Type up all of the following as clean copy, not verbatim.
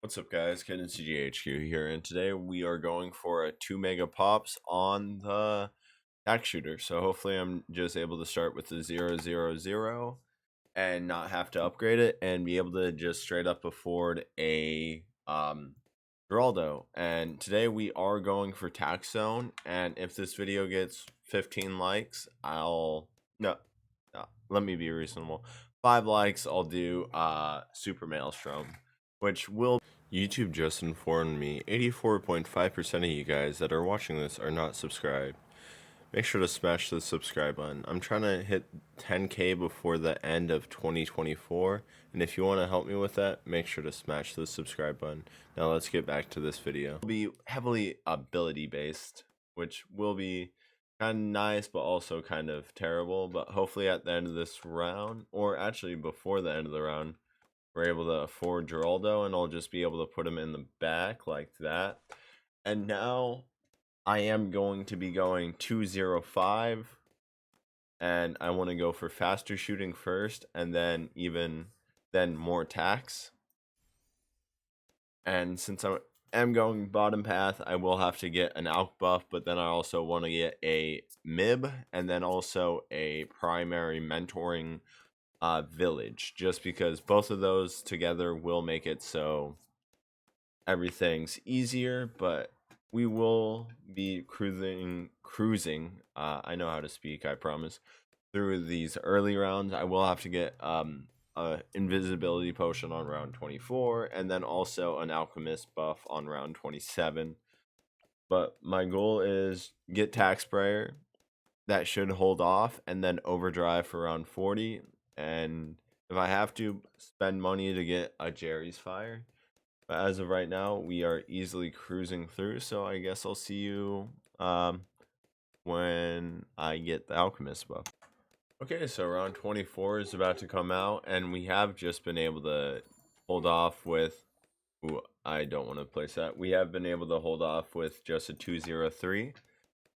What's up, guys? Ken and CGHQ here, and today we are going for a 2 Megapops on the tack shooter. So hopefully I'm just able to start with the 000 and not have to upgrade it and be able to just straight up afford a Geraldo. And today we are going for TackZone, and if this video gets 15 likes, no, let me be reasonable. 5 likes, I'll do Super Maelstrom, which will YouTube just informed me 84.5% of you guys that are watching this are not subscribed. Make sure to smash the subscribe button. I'm trying to hit 10K before the end of 2024, and if you want to help me with that, make sure to smash the subscribe button. Now let's get back to this video. It'll be heavily ability based, which will be kind of nice but also kind of terrible, but hopefully at the end of this round, or actually before the end of the round, we're able to afford Geraldo, and I'll just be able to put him in the back like that. And now I am going to be going 205, and I want to go for faster shooting first, and then then more attacks. And since I am going bottom path, I will have to get an alk buff, but then I also want to get a mib, and then also a primary mentoring village, just because both of those together will make it so everything's easier. But we will be cruising, I know how to speak, I promise, through these early rounds. I will have to get a invisibility potion on round 24, and then also an alchemist buff on round 27. But my goal is get tax sprayer, that should hold off, and then overdrive for round 40. And if I have to, spend money to get a Jerry's Fire. But as of right now, we are easily cruising through, so I guess I'll see you when I get the Alchemist buff. Okay, so round 24 is about to come out, and we have just been able to hold off with... Ooh, I don't want to place that. We have been able to hold off with just a 203.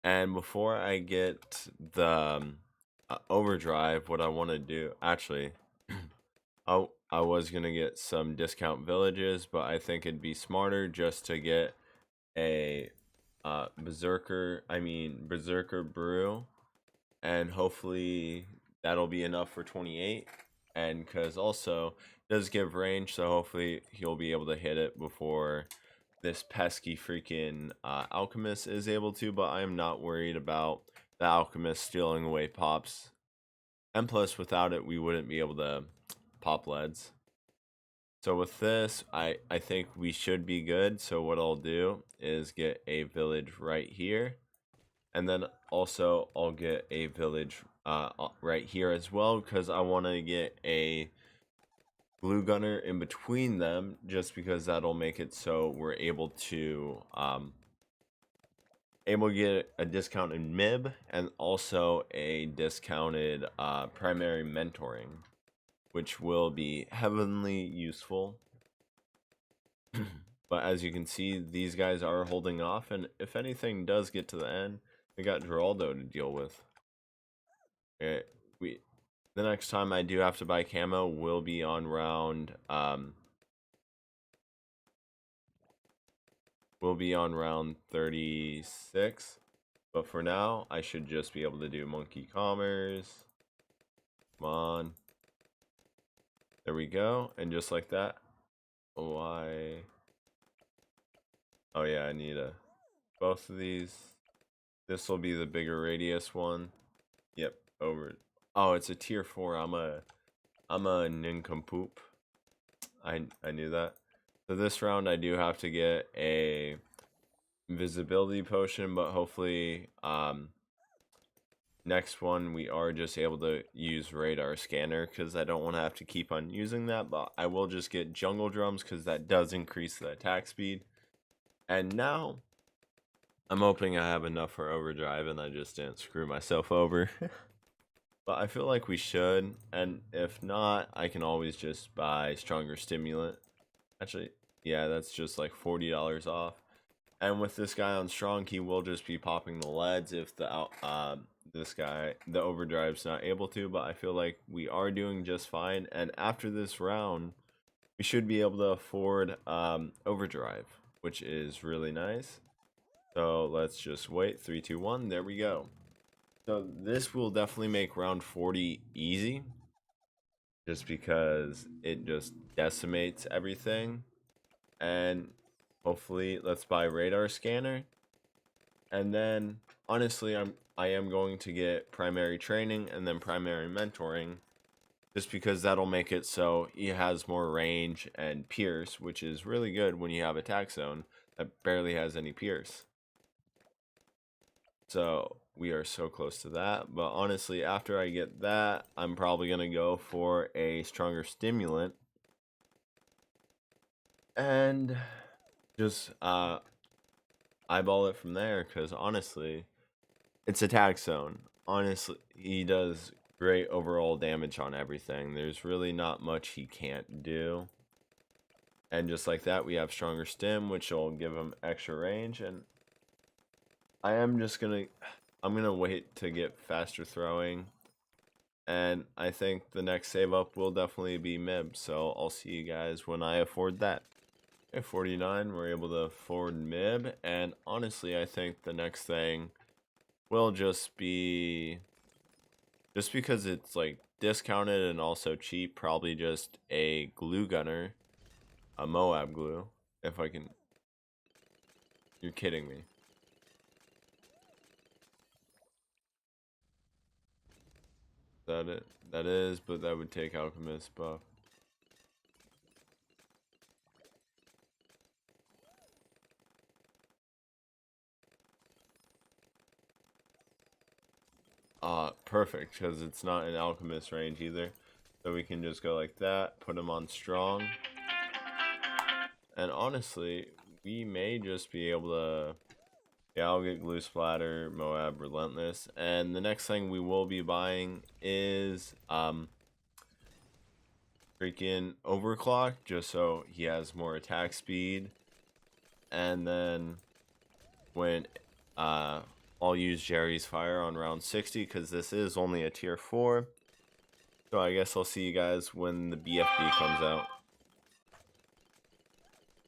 And before I get the overdrive, what I want to do... Actually... I was gonna get some discount villages, but I think it'd be smarter just to get a berserker brew, and hopefully that'll be enough for 28. And because also it does give range, so hopefully he'll be able to hit it before this pesky freaking alchemist is able to. But I am not worried about the alchemist stealing away pops, and plus without it we wouldn't be able to pop leads. So with this, I think we should be good. So what I'll do is get a village right here, and then also I'll get a village right here as well, because I want to get a glue gunner in between them, just because that'll make it so we're able to get a discounted mib and also a discounted primary mentoring, which will be heavenly useful. But as you can see, these guys are holding off, and if anything does get to the end, we got Geraldo to deal with. The next time I do have to buy camo will be on round 36. But for now, I should just be able to do monkey commerce. Come on. There we go. And just like that. Why? Oh yeah, I need both of these. This will be the bigger radius one. Yep, over. Oh, it's a tier 4. I'm a nincompoop. I knew that. So this round I do have to get a invisibility potion, but hopefully next one we are just able to use radar scanner, because I don't want to have to keep on using that. But I will just get jungle drums, because that does increase the attack speed. And now I'm hoping I have enough for overdrive and I just didn't screw myself over. But I feel like we should, and if not, I can always just buy stronger stimulant. Actually, yeah, that's just like $40 off. And with this guy on strong, he will just be popping the leads if the the overdrive's not able to. But I feel like we are doing just fine. And after this round, we should be able to afford overdrive, which is really nice. So let's just wait. 3, 2, 1. There we go. So this will definitely make round 40 easy, just because it just decimates everything. And hopefully, let's buy radar scanner. And then honestly, I am going to get primary training and then primary mentoring, just because that'll make it so he has more range and pierce, which is really good when you have a TackZone that barely has any pierce. So we are so close to that. But honestly, after I get that, I'm probably going to go for a stronger stimulant and just eyeball it from there, because honestly, it's a TackZone. Honestly, he does great overall damage on everything. There's really not much he can't do. And just like that, we have stronger stim, which will give him extra range. And I'm gonna wait to get faster throwing. And I think the next save up will definitely be Mib. So I'll see you guys when I afford that. At 49, we're able to afford Mib. And honestly, I think the next thing will just be, just because it's like discounted and also cheap, probably just a glue gunner, a Moab glue, if I can. You're kidding me. That it? That is, but that would take Alchemist buff. Perfect, because it's not an Alchemist range either. So we can just go like that, put him on strong. And honestly, we may just be able to, yeah, I'll get Glue Splatter, Moab, Relentless. And the next thing we will be buying is freaking Overclock, just so he has more attack speed. And then when I'll use Jerry's Fire on round 60, because this is only a tier 4. So I guess I'll see you guys when the BFB comes out.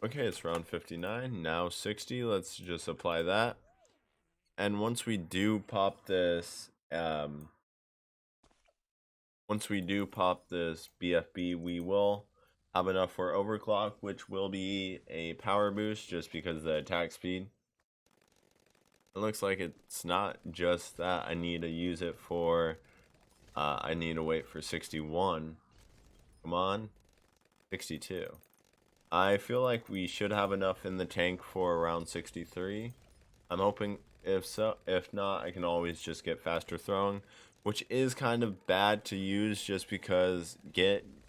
Okay, it's round 59, now 60. Let's just apply that. And once we do pop this, BFB, we will have enough for Overclock, which will be a power boost just because of the attack speed. It looks like it's not just that. I need to use it for, I need to wait for 61. Come on, 62. I feel like we should have enough in the tank for around 63. I'm hoping. If so, if not, I can always just get faster throwing, which is kind of bad to use just because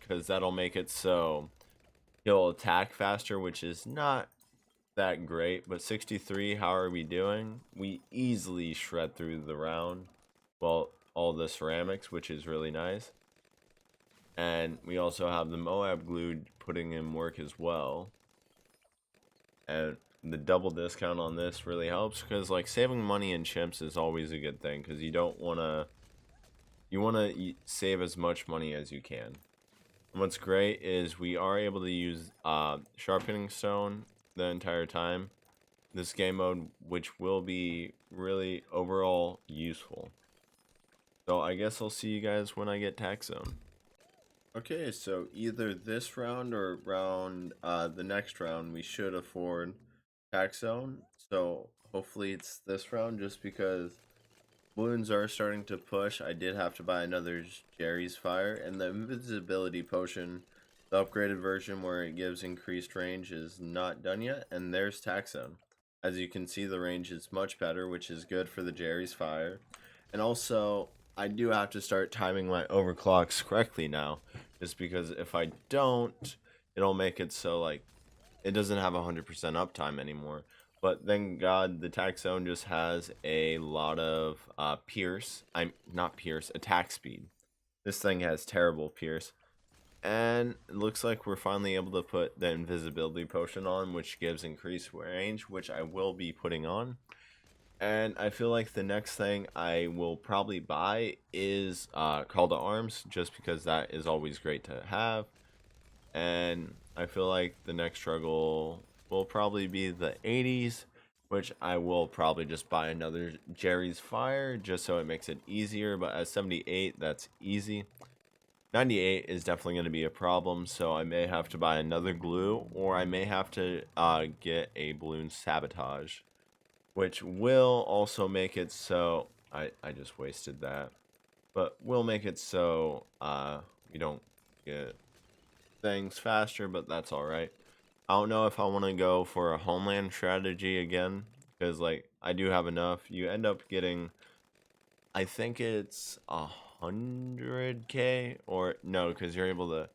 that'll make it so he'll attack faster, which is not that great. But 63, how are we doing? We easily shred through the round. Well, all the ceramics, which is really nice. And we also have the Moab glue putting in work as well. And the double discount on this really helps, because like saving money in chimps is always a good thing, because you want to save as much money as you can. And what's great is we are able to use sharpening stone the entire time this game mode, which will be really overall useful. So I guess I'll see you guys when I get TackZone. Okay, so either this round or the next round, we should afford TackZone. So hopefully it's this round, just because Bloons are starting to push. I did have to buy another Jerry's Fire, and the invisibility potion, the upgraded version where it gives increased range, is not done yet. And there's TackZone. As you can see, the range is much better, which is good for the Jerry's Fire. And also, I do have to start timing my overclocks correctly now, just because if I don't, it'll make it so like it doesn't have 100% uptime anymore. But thank God the TackZone just has a lot of attack speed. This thing has terrible pierce. And it looks like we're finally able to put the invisibility potion on, which gives increased range, which I will be putting on. And I feel like the next thing I will probably buy is Call to Arms, just because that is always great to have. and I feel like the next struggle will probably be the 80s, which I will probably just buy another Jerry's Fire just so it makes it easier. But at 78, that's easy. 98 is definitely going to be a problem, so I may have to buy another glue, or I may have to get a balloon sabotage, which will also make it so I just wasted that, but will make it so we don't get things faster, but that's all right. I don't know if I want to go for a homeland strategy again, because like I do have enough. You end up getting, I think it's 100k, or no, because you're able to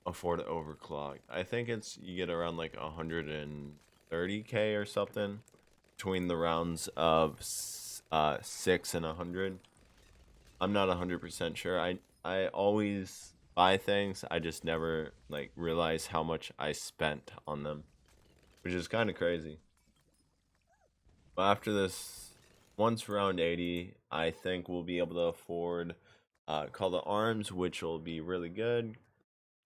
afford to overclock. I think it's you get around like 130k or something between the rounds of 6 and 100. I'm not 100% sure. I always buy things. I just never like realize how much I spent on them, which is kind of crazy. But after this, once round 80, I think we'll be able to afford Call to Arms, which will be really good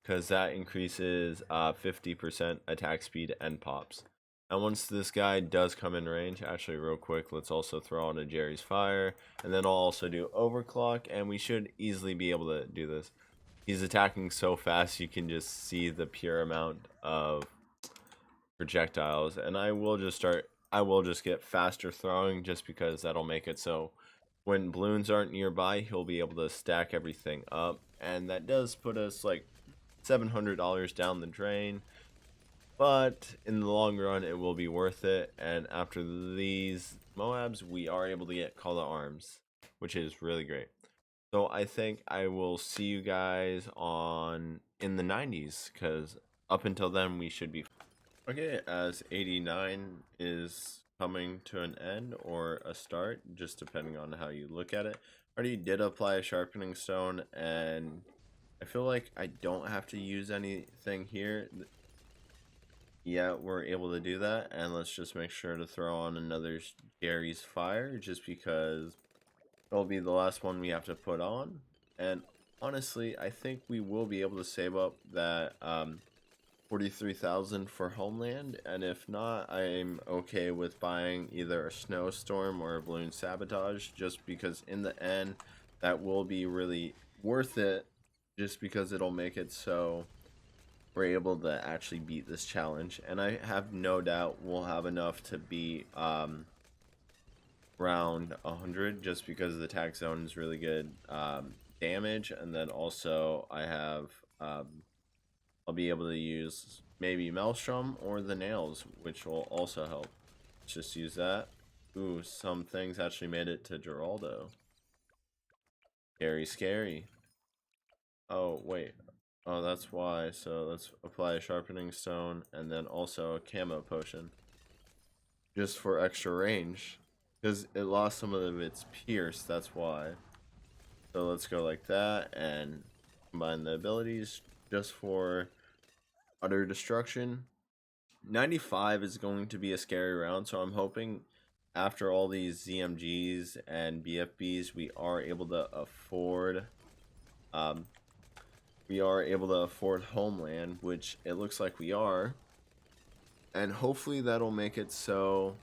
because that increases 50% attack speed and pops. And once this guy does come in range, actually real quick, let's also throw on a Jerry's Fire, and then I'll also do Overclock, and we should easily be able to do this. He's attacking so fast, you can just see the pure amount of projectiles, and I will just get faster throwing just because that'll make it so when balloons aren't nearby, he'll be able to stack everything up, and that does put us like $700 down the drain, but in the long run it will be worth it. And after these Moabs, we are able to get Call to Arms, which is really great. So I think I will see you guys on in the 90s, because up until then we should be okay. As 89 is coming to an end or a start, just depending on how you look at it. I already did apply a sharpening stone, and I feel like I don't have to use anything here. Yeah, we're able to do that, and let's just make sure to throw on another Gary's Fire, just because it'll be the last one we have to put on. And honestly, I think we will be able to save up that 43,000 for Homeland, and if not, I'm okay with buying either a Snowstorm or a Balloon Sabotage, just because in the end, that will be really worth it, just because it'll make it so we're able to actually beat this challenge. And I have no doubt we'll have enough to beat round 100, just because the TackZone is really good damage, and then also I have I'll be able to use maybe Maelstrom or the nails, which will also help. Let's just use that. Ooh, some things actually made it to Geraldo. Scary, scary. Oh, wait. Oh, that's why. So let's apply a sharpening stone and then also a camo potion. Just for extra range. Because it lost some of its pierce, that's why. So let's go like that and combine the abilities just for utter destruction. 95 is going to be a scary round, so I'm hoping after all these ZMGs and BFBs we are able to afford Homeland, which it looks like we are, and hopefully that'll make it so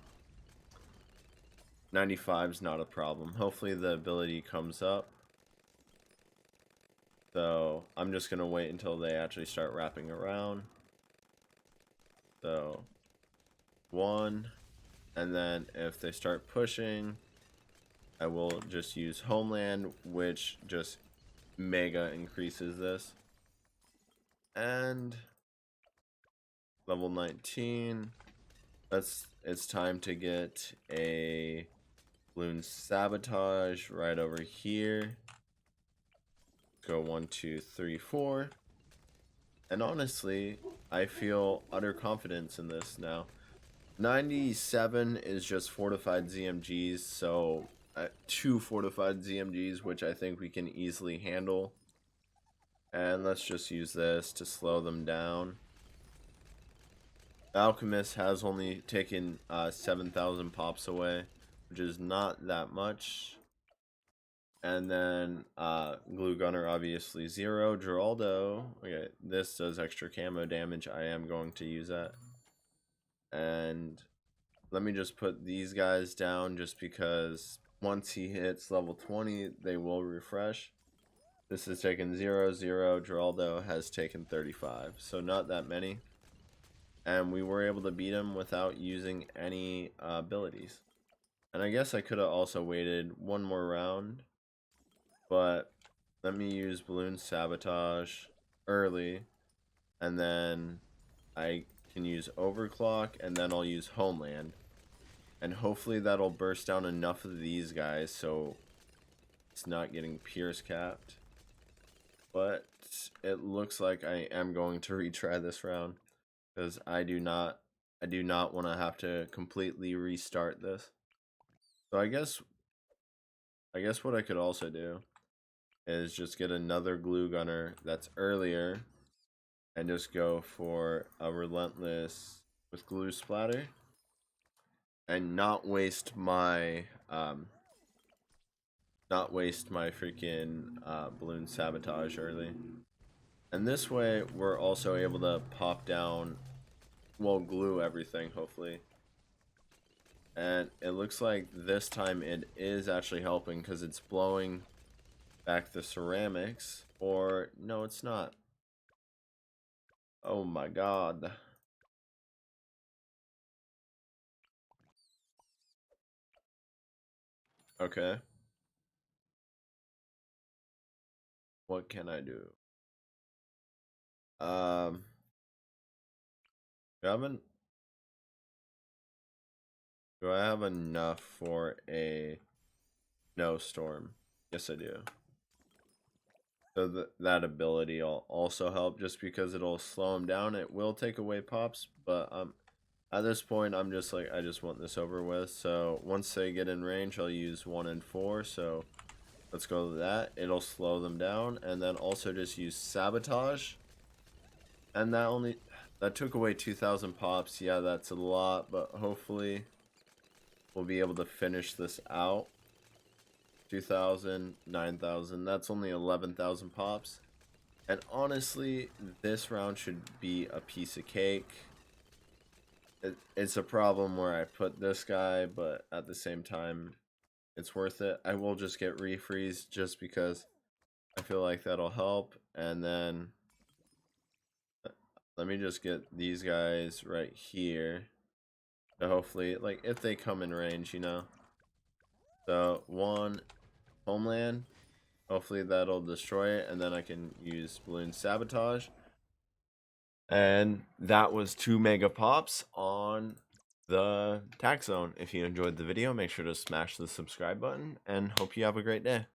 95 is not a problem. Hopefully the ability comes up. So I'm just gonna wait until they actually start wrapping around. So 1, and then if they start pushing, I will just use Homeland, which just mega increases this. And level 19, it's time to get a Bloon Sabotage right over here. Go 1, 2, 3, 4. And honestly, I feel utter confidence in this now. 97 is just fortified ZMGs, so 2 fortified ZMGs, which I think we can easily handle. And let's just use this to slow them down. The Alchemist has only taken 7,000 pops away, which is not that much. And then Glue Gunner obviously 0. Geraldo, okay, this does extra camo damage. I am going to use that. And let me just put these guys down just because once he hits level 20, they will refresh. This has taken 0, 0. Geraldo has taken 35, so not that many. And we were able to beat him without using any abilities. And I guess I could have also waited one more round, but let me use Bloons Sabotage early, and then I can use Overclock, and then I'll use Homeland. And hopefully that'll burst down enough of these guys so it's not getting Pierce capped. But it looks like I am going to retry this round because I do not want to have to completely restart this. So I guess what I could also do is just get another glue gunner that's earlier and just go for a relentless with glue splatter and not waste my freaking balloon sabotage early. And this way we're also able to pop down, well, glue everything hopefully. And it looks like this time it is actually helping because it's blowing back the ceramics. Or no, it's not. Oh my god. Okay. What can I do? Do I have, do I have enough for a no storm? Yes, I do. So that ability will also help just because it'll slow him down. It will take away pops, but at this point I'm just like, I just want this over with. So once they get in range, I'll use 1 and 4. So let's go to that. It'll slow them down, and then also just use sabotage. And that took away 2,000 pops. Yeah, that's a lot, but hopefully we'll be able to finish this out. 2,000, 9,000. That's only 11,000 pops. And honestly, this round should be a piece of cake. It's a problem where I put this guy, but at the same time, it's worth it. I will just get refreeze just because I feel like that'll help. And then let me just get these guys right here. So hopefully, like, if they come in range, you know. So 1 Homeland. Hopefully that'll destroy it, and then I can use Bloon Sabotage. And that was 2Megapops on the TackZone. If you enjoyed the video, make sure to smash the subscribe button, and hope you have a great day.